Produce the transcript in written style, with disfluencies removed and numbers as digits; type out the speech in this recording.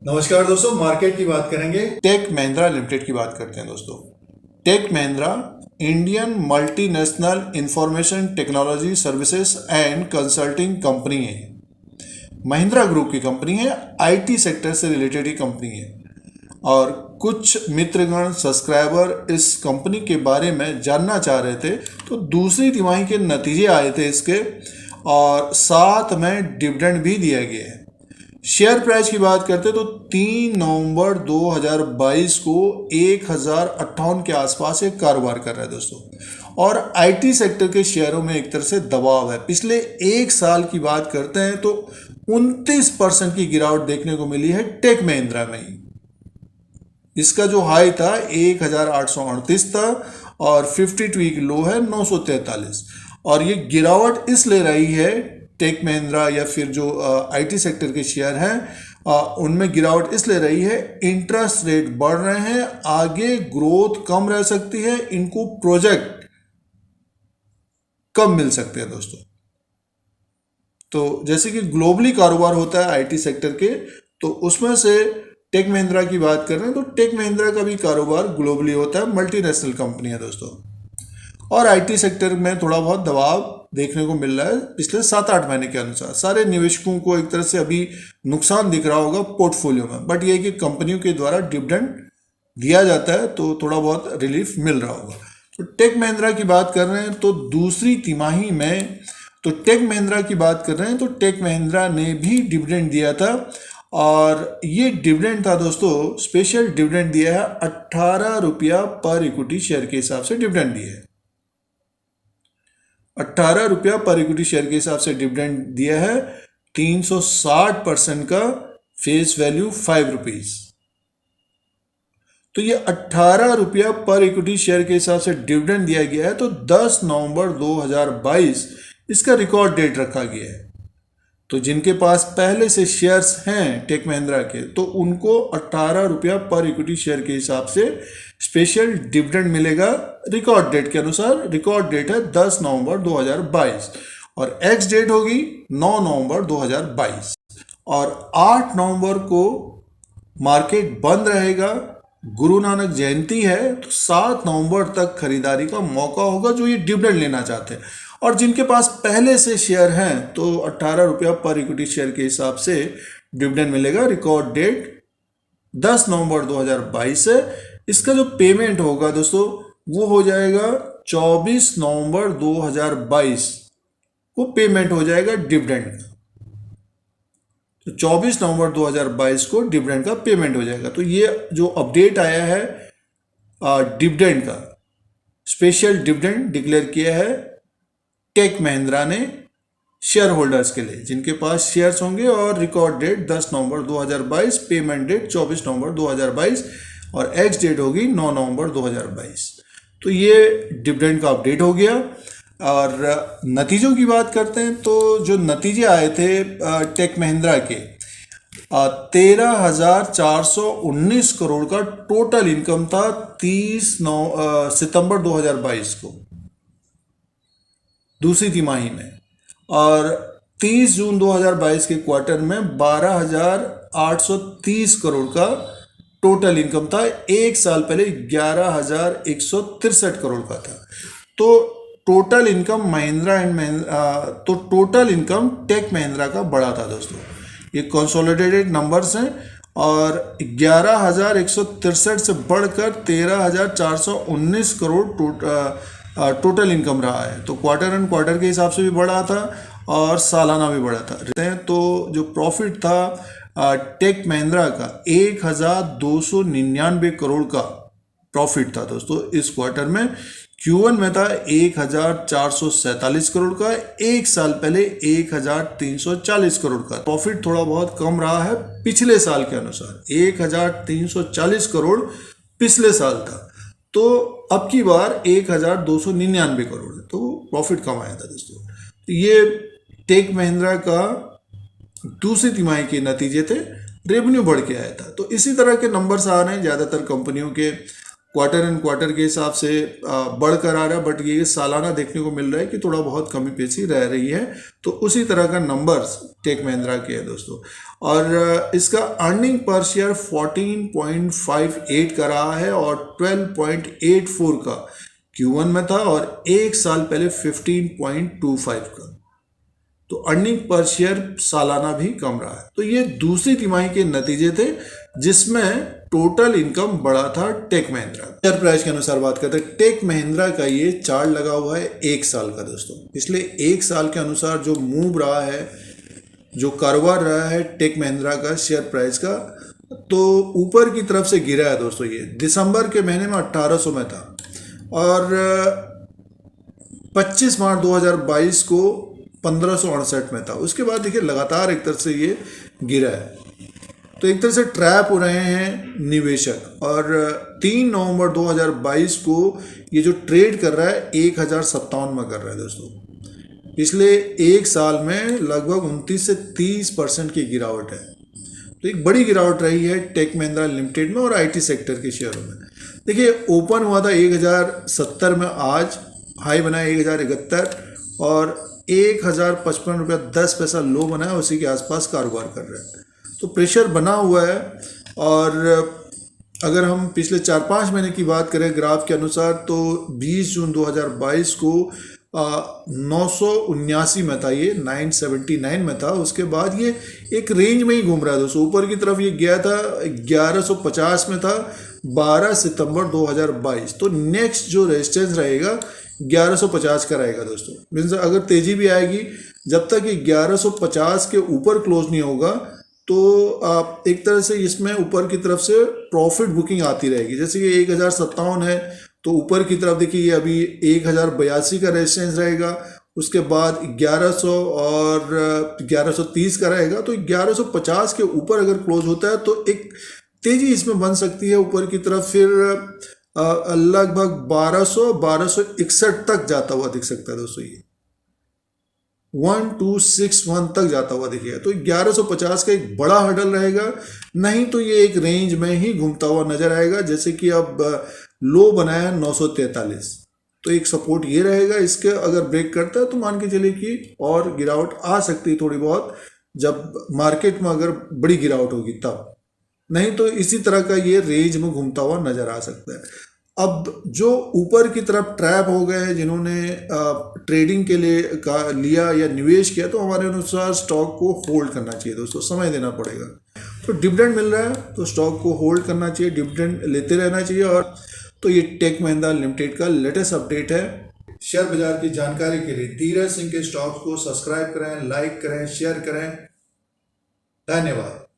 नमस्कार दोस्तों, मार्केट की बात करेंगे। टेक महिंद्रा लिमिटेड की बात करते हैं दोस्तों। Tech Mahindra Indian multinational information technology services and consulting company है। महिंद्रा ग्रुप की कंपनी है, आईटी सेक्टर से रिलेटेड ही कंपनी है। और कुछ मित्रगण सब्सक्राइबर इस कंपनी के बारे में जानना चाह रहे थे, तो दूसरी तिमाही के नतीजे आए थे इसके, और साथ में डिविडेंड भी दिया गया है। शेयर प्राइस की बात करते तो 3 नवंबर 2022 को 1058 के आसपास एक कारोबार कर रहा है दोस्तों। और आईटी सेक्टर के शेयरों में एक तरह से दबाव है। पिछले एक साल की बात करते हैं तो 29% की गिरावट देखने को मिली है टेक महिंद्रा में ही। इसका जो हाई था 1838 था और 52 वीक लो है 943। और ये गिरावट इसलिए रही है, टेक महिंद्रा या फिर जो आईटी सेक्टर के शेयर हैं उनमें गिरावट इसलिए रही है, इंटरेस्ट रेट बढ़ रहे हैं, आगे ग्रोथ कम रह सकती है, इनको प्रोजेक्ट कम मिल सकते हैं दोस्तों। तो जैसे कि ग्लोबली कारोबार होता है आईटी सेक्टर के, तो उसमें से टेक महिंद्रा की बात कर रहे हैं तो टेक महिंद्रा का भी कारोबार ग्लोबली होता है, मल्टीनेशनल कंपनी है दोस्तों। और आईटी सेक्टर में थोड़ा बहुत दबाव देखने को मिल रहा है पिछले 7-8 महीने के अनुसार। सारे निवेशकों को एक तरह से अभी नुकसान दिख रहा होगा पोर्टफोलियो में, बट ये कि कंपनियों के द्वारा डिविडेंड दिया जाता है तो थोड़ा बहुत रिलीफ मिल रहा होगा। तो टेक महिंद्रा की बात कर रहे हैं तो दूसरी तिमाही में, तो टेक महिंद्रा की बात कर रहे हैं तो टेक महिंद्रा ने भी डिविडेंड दिया था। और ये डिविडेंड था दोस्तों, स्पेशल डिविडेंड दिया है 18 रुपया पर इक्विटी शेयर के हिसाब से डिविडेंड दिया है। 18 रुपया पर इक्विटी शेयर के हिसाब से डिविडेंड दिया है। 360% का फेस वैल्यू 5 रुपीज। तो ये 18 रुपया पर इक्विटी शेयर के हिसाब से डिविडेंड दिया गया है। तो 10 नवंबर 2022 इसका रिकॉर्ड डेट रखा गया है। तो जिनके पास पहले से शेयर्स हैं टेक महिंद्रा के, तो उनको 18 रुपया पर इक्विटी शेयर के हिसाब से स्पेशल डिविडेंड मिलेगा रिकॉर्ड डेट के अनुसार। रिकॉर्ड डेट है 10 नवंबर 2022 और एक्स डेट होगी 9 नवंबर 2022। और 8 नवंबर को मार्केट बंद रहेगा, गुरु नानक जयंती है, तो 7 नवंबर तक खरीदारी का मौका होगा जो ये डिविडेंड लेना चाहते हैं। और जिनके पास पहले से शेयर हैं तो 18 रुपया पर इक्विटी शेयर के हिसाब से डिविडेंड मिलेगा। रिकॉर्ड डेट 10 नवंबर 2022 है। इसका जो पेमेंट होगा दोस्तों वो हो जाएगा 24 नवंबर 2022 को पेमेंट हो जाएगा डिविडेंड का। तो 24 नवंबर 2022 को डिविडेंड का पेमेंट हो जाएगा। तो ये जो अपडेट आया है डिविडेंड का, स्पेशल डिविडेंड डिक्लेयर किया है टेक महिंद्रा ने शेयर होल्डर्स के लिए, जिनके पास शेयर्स होंगे। और रिकॉर्ड डेट 10 नवंबर 2022, पेमेंट डेट 24 नवंबर 2022 और एक्स डेट होगी 9 नवंबर 2022। तो ये डिविडेंड का अपडेट हो गया। और नतीजों की बात करते हैं तो जो नतीजे आए थे टेक महिंद्रा के, 13,419 करोड़ का टोटल इनकम था 30 सितंबर 2022 को, दूसरी तिमाही में। और 30 जून 2022 के क्वार्टर में 12,830 करोड़ का टोटल इनकम था। एक साल पहले 11,163 करोड़ का था। तो total income total income Tech Mahindra का बड़ा था दोस्तों। ये कंसोलिडेटेड नंबर्स हैं और 11,163 से बढ़कर 13,419 करोड़ टोटल इनकम रहा है। तो क्वार्टर एंड क्वार्टर के हिसाब से भी बढ़ा था और सालाना भी बढ़ा था। तो जो प्रॉफिट था टेक महिंद्रा का 1,299 करोड़ का प्रॉफिट था दोस्तों इस क्वार्टर में। Q1 में था 1,447 करोड़ का, एक साल पहले 1,340 करोड़ का। प्रॉफिट थोड़ा बहुत कम रहा है पिछले साल के अनुसार, 1,340 करोड़ पिछले साल था, तो अब की बार 1,299 करोड़ है, तो प्रॉफिट कम आया था दोस्तों। तो ये टेक महिंद्रा का दूसरी तिमाही के नतीजे थे, रेवेन्यू बढ़ के आया था। तो इसी तरह के नंबर्स आ रहे हैं ज़्यादातर कंपनियों के। क्वार्टर एंड क्वार्टर के हिसाब से बढ़कर आ रहा है, बट ये सालाना देखने को मिल रहा है कि थोड़ा बहुत कमी पेशी रह रही है। तो उसी तरह का नंबर्स टेक महिंद्रा के है दोस्तों। और इसका अर्निंग पर शेयर 14.58 का रहा है और 12.84 का Q1 में था और एक साल पहले 15.25 का। तो अर्निंग पर शेयर सालाना भी कम रहा है। तो ये दूसरी तिमाही के नतीजे थे जिसमें टोटल इनकम बढ़ा था टेक महिंद्रा। शेयर प्राइस के अनुसार बात करते हैं, टेक महिंद्रा का ये चार्ट लगा हुआ है एक साल का दोस्तों। पिछले एक साल के अनुसार जो मूव रहा है, जो कारोबार रहा है टेक महिंद्रा का शेयर प्राइस का, तो ऊपर की तरफ से गिरा है दोस्तों। ये दिसंबर के महीने में 1800 में था और 25 मार्च 2022 को 1568 में था। उसके बाद देखिए लगातार एक तरह से ये गिरा है। तो एक तरह से ट्रैप हो रहे हैं निवेशक। और 3 नवंबर 2022 को ये जो ट्रेड कर रहा है 1057 में कर रहा है दोस्तों। पिछले एक साल में लगभग 29 से 30% की गिरावट है। तो एक बड़ी गिरावट रही है टेक महिंद्रा लिमिटेड में और आईटी सेक्टर के शेयरों में। देखिए ओपन हुआ था 1070 में, आज हाई बना 1071 और 1055 रुपया 10 पैसा लो बना है, उसी के आसपास कारोबार कर रहा है। तो प्रेशर बना हुआ है। और अगर हम पिछले 4-5 महीने की बात करें ग्राफ के अनुसार, तो 20 जून 2022 को 979 में था, ये 979 में था। उसके बाद ये एक रेंज में ही घूम रहा है दोस्तों। मीटर की तरफ ये गया था 1150 में था 12 सितंबर 2022। तो नेक्स्ट जो रेजिस्टेंस रहेगा 1150 का रहेगा दोस्तों। मीन्स अगर तेजी भी आएगी, जब तक ये 1150 के ऊपर क्लोज नहीं होगा तो एक तरह से इसमें ऊपर की तरफ से प्रॉफिट बुकिंग आती रहेगी। जैसे ये 1057 है तो ऊपर की तरफ देखिए ये अभी 1082 का रेजिस्टेंस रहेगा। उसके बाद 1100 और 1130 का रहेगा। तो 1150 के ऊपर अगर क्लोज होता है तो एक तेजी इसमें बन सकती है ऊपर की तरफ। फिर लगभग 1261 तक जाता हुआ दिख सकता है दोस्तों। ये 1261 तक जाता हुआ दिखेगा। तो 1150 का एक बड़ा हर्डल रहेगा, नहीं तो ये एक रेंज में ही घूमता हुआ नजर आएगा। जैसे कि अब लो बनाया है 943, तो एक सपोर्ट ये रहेगा। इसके अगर ब्रेक करता है तो मान के चलिए कि और गिरावट आ सकती है थोड़ी बहुत, जब मार्केट में अगर बड़ी गिरावट होगी तब। नहीं तो इसी तरह का ये रेंज में घूमता हुआ नजर आ सकता है। अब जो ऊपर की तरफ ट्रैप हो गए हैं, जिन्होंने ट्रेडिंग के लिए लिया या निवेश किया, तो हमारे अनुसार स्टॉक को होल्ड करना चाहिए दोस्तों, समय देना पड़ेगा। तो डिविडेंड मिल रहा है तो स्टॉक को होल्ड करना चाहिए, डिविडेंड लेते रहना चाहिए। और तो ये टेक महिंद्रा लिमिटेड का लेटेस्ट अपडेट है। शेयर बाजार की जानकारी के लिए धीरज सिंह के स्टॉक्स को सब्सक्राइब करें, लाइक करें, शेयर करें। धन्यवाद।